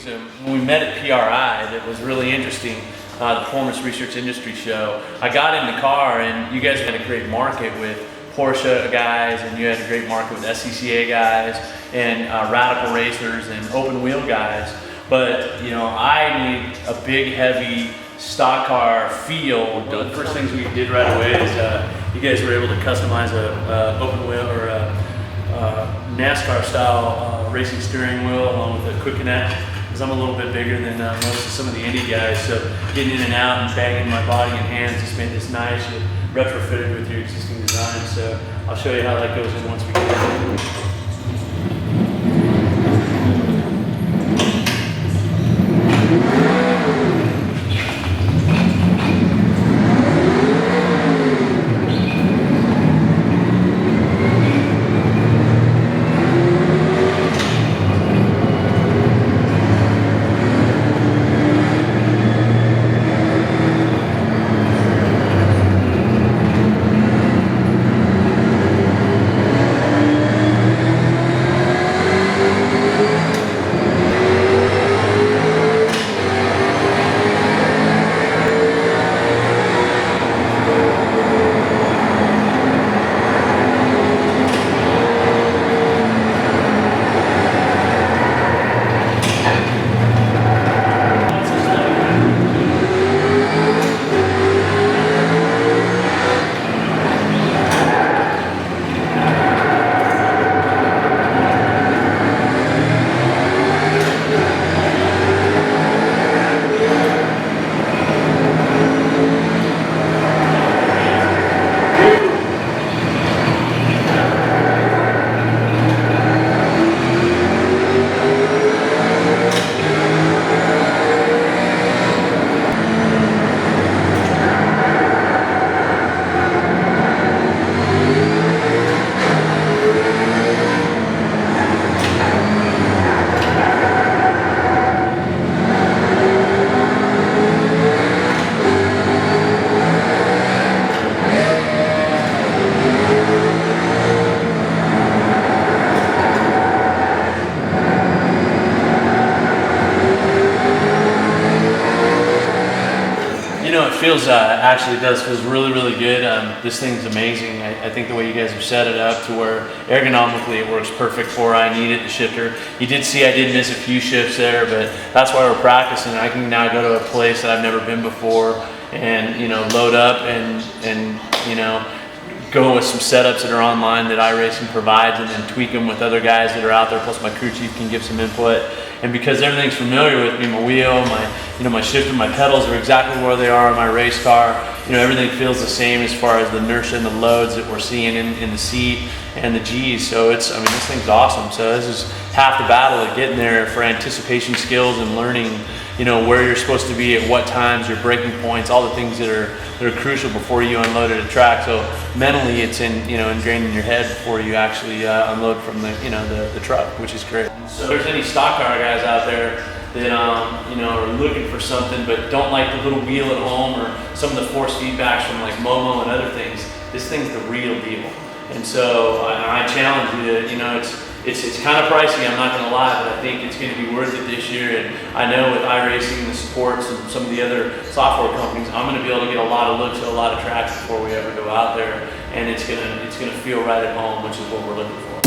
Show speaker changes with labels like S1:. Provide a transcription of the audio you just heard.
S1: things. When we met at PRI, that was really interesting, the Performance Research Industry Show. I got in the car, and you guys had a great market with Porsche guys, and you had a great market with SCCA guys, and radical racers and open wheel guys. But you know, I need a big, heavy stock car feel. One of the first things we did right away is you guys were able to customize a open wheel or a NASCAR style racing steering wheel along with a quick connect, because I'm a little bit bigger than most of some of the indie guys, so getting in and out and banging my body and hands just made this nice, retrofitted with your existing design. So I'll show you how that goes in once we get there. It feels really good. This thing's amazing. I think the way you guys have set it up to where ergonomically it works perfect for where I needed the shifter. You did see I did miss a few shifts there, but that's why we're practicing. I can now go to a place that I've never been before and, you know, load up and you know, go with some setups that are online that iRacing provides, and then tweak them with other guys that are out there, plus my crew chief can give some input. And because everything's familiar with me, my wheel, my shifter, my pedals are exactly where they are in my race car. You know, everything feels the same as far as the inertia and the loads that we're seeing in the seat and the G's. So it's, I mean, this thing's awesome. So this is half the battle of getting there for anticipation skills and learning, you know, where you're supposed to be at what times, your braking points, all the things that are crucial before you unload at a track. So mentally, it's ingrained in your head before you actually unload from the truck, which is great. So if there's any stock car guys out there that are looking for something but don't like the little wheel at home or some of the force feedbacks from like Momo and other things, this thing's the real deal. And so I challenge you to, you know, it's kind of pricey, I'm not going to lie, but I think it's going to be worth it this year. And I know with iRacing and the supports and some of the other software companies, I'm going to be able to get a lot of looks at a lot of tracks before we ever go out there, and it's going to feel right at home, which is what we're looking for.